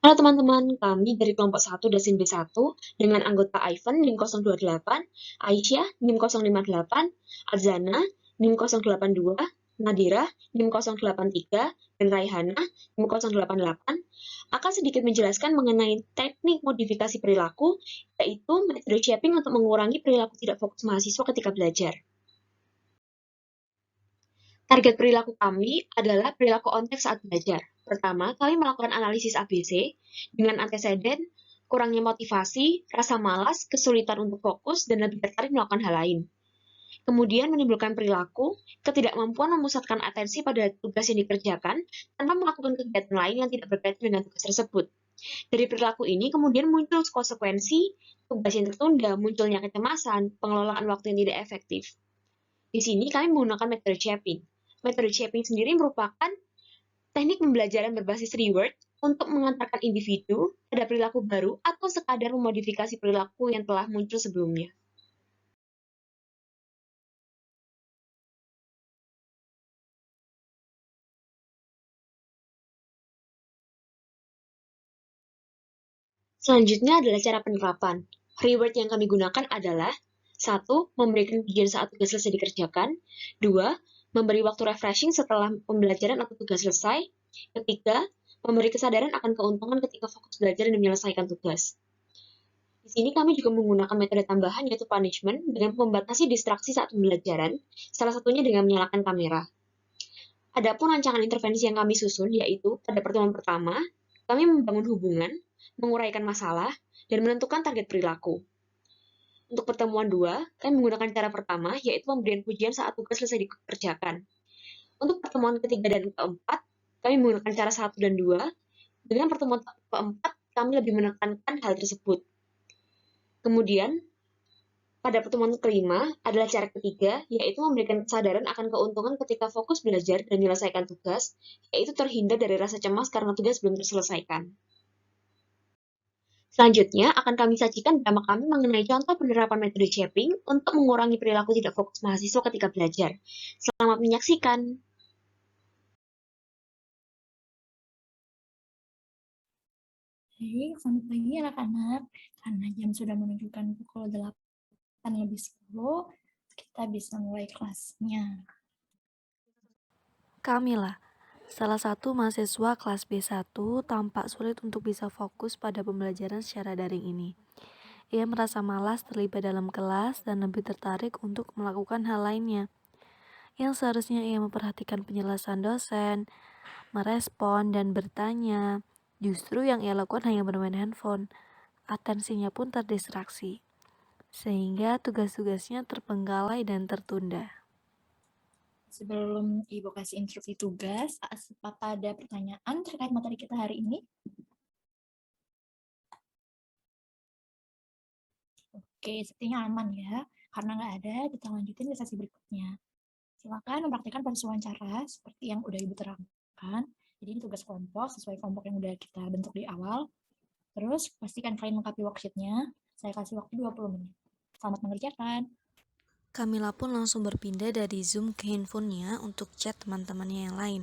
Halo teman-teman, kami dari kelompok 1 Dasin B1 dengan anggota Ivan NIM 028, Aisyah NIM 058, Azana NIM 082, Nadira NIM 083, dan Raihana NIM 088 akan sedikit menjelaskan mengenai teknik modifikasi perilaku, yaitu metode shaping untuk mengurangi perilaku tidak fokus mahasiswa ketika belajar. Target perilaku kami adalah perilaku ontek saat belajar. Pertama, kami melakukan analisis ABC dengan anteseden, kurangnya motivasi, rasa malas, kesulitan untuk fokus, dan lebih tertarik melakukan hal lain. Kemudian menimbulkan perilaku, ketidakmampuan memusatkan atensi pada tugas yang dikerjakan tanpa melakukan kegiatan lain yang tidak berkaitan dengan tugas tersebut. Dari perilaku ini kemudian muncul konsekuensi, tugas yang tertunda, munculnya kecemasan, pengelolaan waktu yang tidak efektif. Di sini kami menggunakan metode shaping. Metode shaping sendiri merupakan teknik pembelajaran berbasis reward untuk mengantarkan individu pada perilaku baru atau sekadar memodifikasi perilaku yang telah muncul sebelumnya. Selanjutnya adalah cara penerapan. Reward yang kami gunakan adalah 1. Memberikan pujian saat tugas selesai dikerjakan. 2. Memberi waktu refreshing setelah pembelajaran atau tugas selesai. Ketiga, memberi kesadaran akan keuntungan ketika fokus belajar dan menyelesaikan tugas. Di sini kami juga menggunakan metode tambahan yaitu punishment dengan membatasi distraksi saat pembelajaran, salah satunya dengan menyalakan kamera. Adapun rancangan intervensi yang kami susun yaitu pada pertemuan pertama, kami membangun hubungan, menguraikan masalah, dan menentukan target perilaku. Untuk pertemuan 2, kami menggunakan cara pertama yaitu pemberian pujian saat tugas selesai dikerjakan. Untuk pertemuan ketiga dan keempat, kami menggunakan cara 1 dan 2. Dengan pertemuan keempat, kami lebih menekankan hal tersebut. Kemudian, pada pertemuan kelima adalah cara ketiga, yaitu memberikan kesadaran akan keuntungan ketika fokus belajar dan menyelesaikan tugas, yaitu terhindar dari rasa cemas karena tugas belum terselesaikan. Selanjutnya, akan kami sajikan drama kami mengenai contoh penerapan metode shaping untuk mengurangi perilaku tidak fokus mahasiswa ketika belajar. Selamat menyaksikan. Oke, selamat pagi anak-anak. Karena jam sudah menunjukkan pukul 8:10, kita bisa mulai kelasnya. Kamila, salah satu mahasiswa kelas B1, tampak sulit untuk bisa fokus pada pembelajaran secara daring ini. Ia merasa malas terlibat dalam kelas dan lebih tertarik untuk melakukan hal lainnya. Yang seharusnya ia memperhatikan penjelasan dosen, merespon dan bertanya, justru yang ia lakukan hanya bermain handphone. Atensinya pun terdistraksi, sehingga tugas-tugasnya terpenggalai dan tertunda. Sebelum Ibu kasih instruksi tugas, apa ada pertanyaan terkait materi kita hari ini? Oke, sepertinya aman ya. Karena nggak ada, kita lanjutin ke sesi berikutnya. Silakan mempraktikkan proses wawancara seperti yang udah Ibu terangkan. Jadi ini tugas kelompok sesuai kelompok yang udah kita bentuk di awal. Terus pastikan kalian melengkapi worksheet-nya. Saya kasih waktu 20 menit. Selamat mengerjakan. Kamila pun langsung berpindah dari Zoom ke handphonenya untuk chat teman-temannya yang lain.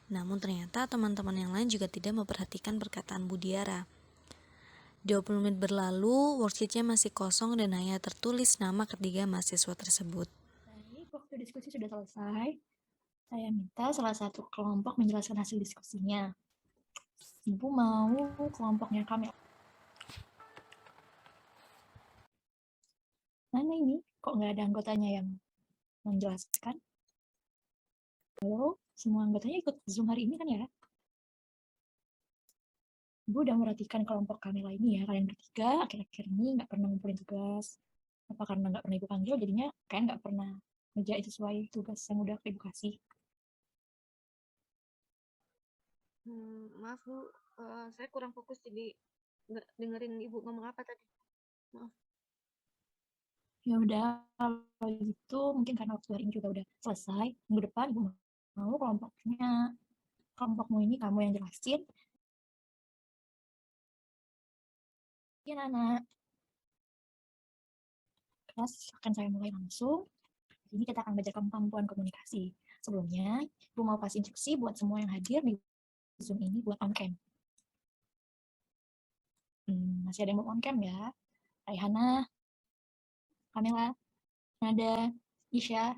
Namun ternyata teman-teman yang lain juga tidak memperhatikan perkataan Budiara. 20 menit berlalu, worksheet-nya masih kosong dan hanya tertulis nama ketiga mahasiswa tersebut. Baik, waktu diskusi sudah selesai. Saya minta salah satu kelompok menjelaskan hasil diskusinya. Ibu mau kelompoknya kami. Mana ini? Kok nggak ada anggotanya yang menjelaskan? Halo, semua anggotanya ikut Zoom hari ini kan ya? Ibu udah merhatikan kelompok kami ini ya, kalian bertiga akhir-akhir ini nggak pernah ngumpulin tugas. Apa karena nggak pernah Ibu panggil, jadinya kalian nggak pernah ngerjain sesuai tugas yang udah Ibu kasih. Maaf Bu, saya kurang fokus jadi nggak dengerin Ibu ngomong apa tadi. Maaf. Ya udah, kalau gitu mungkin karena waktu hari ini juga udah selesai. Minggu depan Ibu mau kelompokmu ini kamu yang jelasin. Ya anak, kelas akan saya mulai langsung. Ini kita akan belajar kemampuan komunikasi. Sebelumnya, Ibu mau kasih instruksi buat semua yang hadir di Zoom ini buat on cam. masih ada yang belum on cam ya. Raihana, Kamela, Nada, Isya.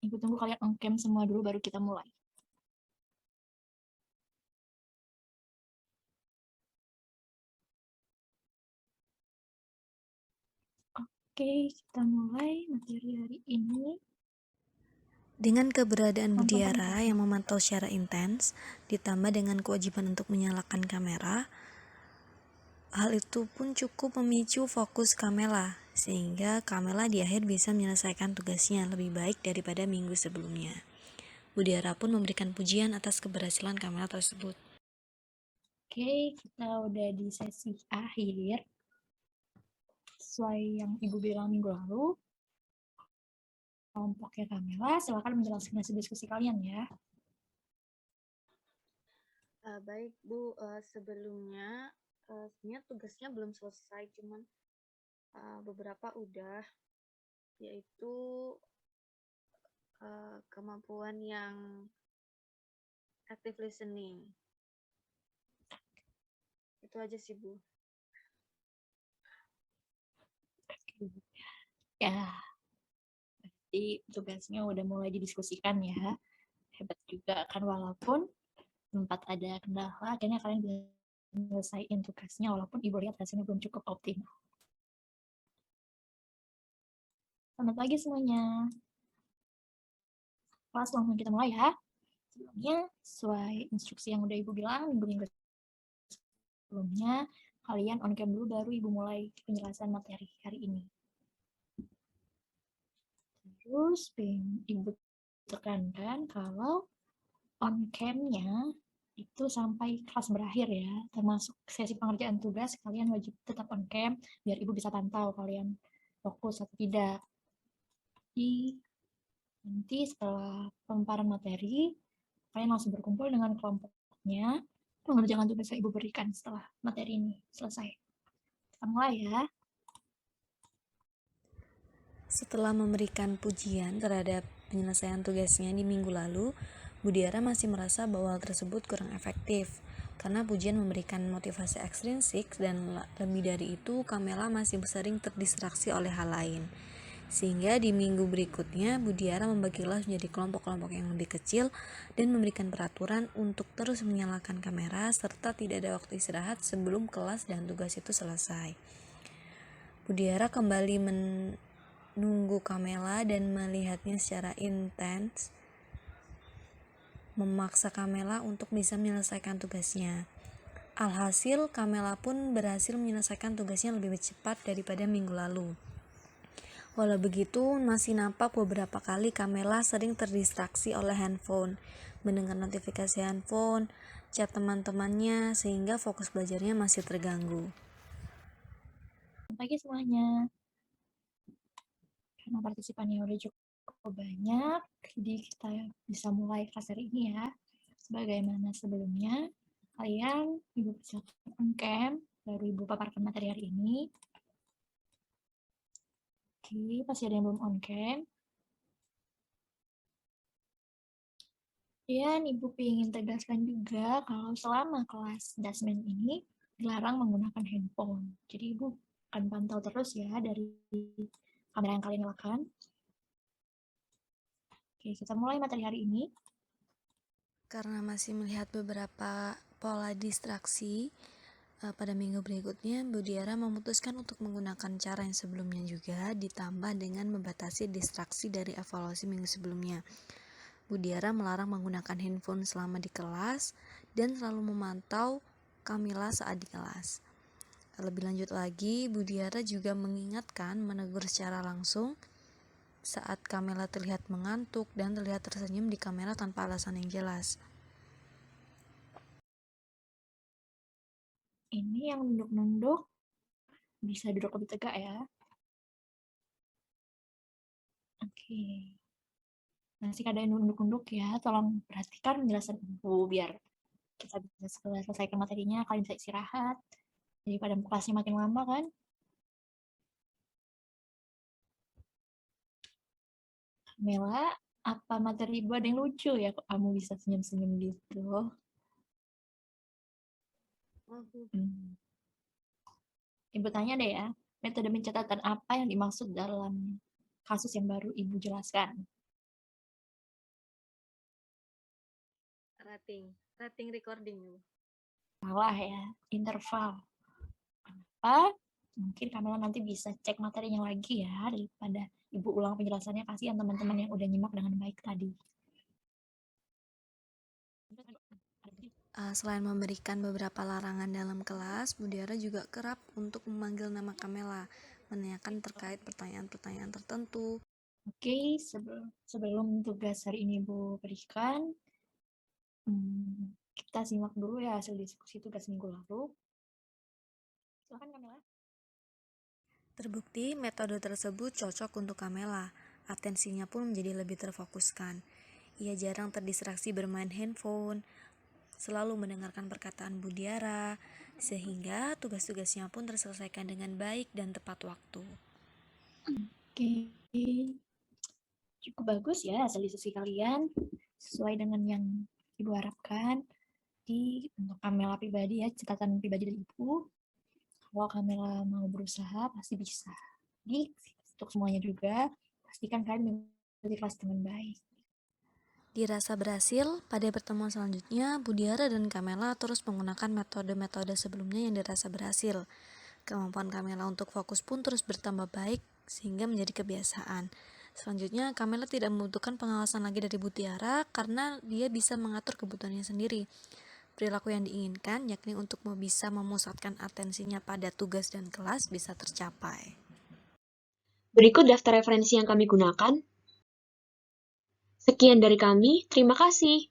Ibu tunggu kalian on cam semua dulu baru kita mulai. Oke, kita mulai materi hari ini. Dengan keberadaan Contoh Budiara penelitian. yang memantau secara intens, ditambah dengan kewajiban untuk menyalakan kamera, hal itu pun cukup memicu fokus Kamela, sehingga Kamela di akhir bisa menyelesaikan tugasnya lebih baik daripada minggu sebelumnya. Budiara pun memberikan pujian atas keberhasilan Kamela tersebut. Oke, kita udah di sesi akhir. Sesuai yang Ibu bilang minggu lalu, kelompoknya Kamela, silakan menjelaskan hasil diskusi kalian ya. Baik Bu, sebelumnya sebenarnya tugasnya belum selesai, cuman beberapa udah, yaitu kemampuan yang active listening. Itu aja sih Bu. Ya, berarti tugasnya udah mulai didiskusikan ya. Hebat juga kan, walaupun sempat ada kendala, akhirnya kalian bisa menyelesaikan tugasnya walaupun Ibu lihat hasilnya belum cukup optimal. Selamat pagi semuanya. Kelas langsung kita mulai ya. Sebelumnya, sesuai instruksi yang udah Ibu bilang minggu-minggu sebelumnya, kalian on cam dulu baru Ibu mulai penjelasan materi hari ini. Terus Ibu tekankan kalau on cam-nya itu sampai kelas berakhir ya, termasuk sesi pengerjaan tugas, kalian wajib tetap on cam biar Ibu bisa pantau kalian fokus atau tidak. Jadi nanti setelah pemaparan materi, kalian langsung berkumpul dengan kelompoknya mengerjakan tugas yang Ibu berikan setelah materi ini selesai. Kita mulai ya. Setelah memberikan pujian terhadap penyelesaian tugasnya di minggu lalu, Budiara masih merasa bahwa hal tersebut kurang efektif karena pujian memberikan motivasi ekstrinsik dan lebih dari itu Kamela masih sering terdistraksi oleh hal lain. Sehingga di minggu berikutnya Budiara membagi kelas menjadi kelompok-kelompok yang lebih kecil dan memberikan peraturan untuk terus menyalakan kamera serta tidak ada waktu istirahat sebelum kelas dan tugas itu selesai. Budiara kembali menunggu Kamela dan melihatnya secara intens, memaksa Kamela untuk bisa menyelesaikan tugasnya. Alhasil, Kamela pun berhasil menyelesaikan tugasnya lebih cepat daripada minggu lalu. Walau begitu, masih nampak beberapa kali Kamela sering terdistraksi oleh handphone, mendengar notifikasi handphone, chat teman-temannya, sehingga fokus belajarnya masih terganggu. Selamat pagi semuanya. Karena partisipannya udah cukup banyak, jadi kita bisa mulai kelas hari ini ya. Sebagaimana sebelumnya, kalian Ibu bisa on cam, baru Ibu paparkan materi hari ini. Oke, masih ada yang belum on cam. Dan Ibu ingin tegaskan juga kalau selama kelas dasmen ini dilarang menggunakan handphone. Jadi Ibu akan pantau terus ya dari kamera yang kalian nyalakan. Oke, kita mulai materi hari ini. Karena masih melihat beberapa pola distraksi pada minggu berikutnya, Budiara memutuskan untuk menggunakan cara yang sebelumnya juga ditambah dengan membatasi distraksi dari evaluasi minggu sebelumnya. Budiara melarang menggunakan handphone selama di kelas dan selalu memantau Kamila saat di kelas. Lebih lanjut lagi, Budiara juga mengingatkan menegur secara langsung saat Kamila terlihat mengantuk dan terlihat tersenyum di kamera tanpa alasan yang jelas. Ini yang nunduk-nunduk bisa duduk lebih tegak ya. Oke. Nah, jika ada yang nunduk-nunduk ya, tolong perhatikan penjelasan Ibu biar kita bisa selesaikan materinya, kalian bisa istirahat. Daripada kelasnya makin lama kan. Mela, apa materi Ibu ada yang lucu ya kok kamu bisa senyum-senyum gitu? Ibu tanya deh ya, metode pencatatan apa yang dimaksud dalam kasus yang baru Ibu jelaskan? Rating recording. Salah ya, interval. Kenapa? Mungkin Kamila nanti bisa cek materinya lagi ya, daripada Ibu ulang penjelasannya, kasihan teman-teman yang udah nyimak dengan baik tadi. Selain memberikan beberapa larangan dalam kelas, Bu Diara juga kerap untuk memanggil nama Kamela, menanyakan terkait pertanyaan-pertanyaan tertentu. Oke, sebelum tugas hari ini Ibu berikan, kita simak dulu ya hasil diskusi tugas minggu lalu. Silakan Kamila. Terbukti metode tersebut cocok untuk Kamela, atensinya pun menjadi lebih terfokuskan. Ia jarang terdistraksi bermain handphone, selalu mendengarkan perkataan Bu Diara, sehingga tugas-tugasnya pun terselesaikan dengan baik dan tepat waktu. Oke, cukup bagus ya hasil diskusi kalian, sesuai dengan yang Ibu harapkan. Jadi untuk Kamila pribadi ya, catatan pribadi dari Ibu, kalau Kamila mau berusaha pasti bisa. Jadi untuk semuanya juga, pastikan kalian mengikuti kelas dengan baik. Dirasa berhasil, pada pertemuan selanjutnya, Bu Diara dan Kamela terus menggunakan metode-metode sebelumnya yang dirasa berhasil. Kemampuan Kamela untuk fokus pun terus bertambah baik, sehingga menjadi kebiasaan. Selanjutnya, Kamela tidak membutuhkan pengawasan lagi dari Bu Diara karena dia bisa mengatur kebutuhannya sendiri. Perilaku yang diinginkan, yakni untuk bisa memusatkan atensinya pada tugas dan kelas, bisa tercapai. Berikut daftar referensi yang kami gunakan. Sekian dari kami, terima kasih.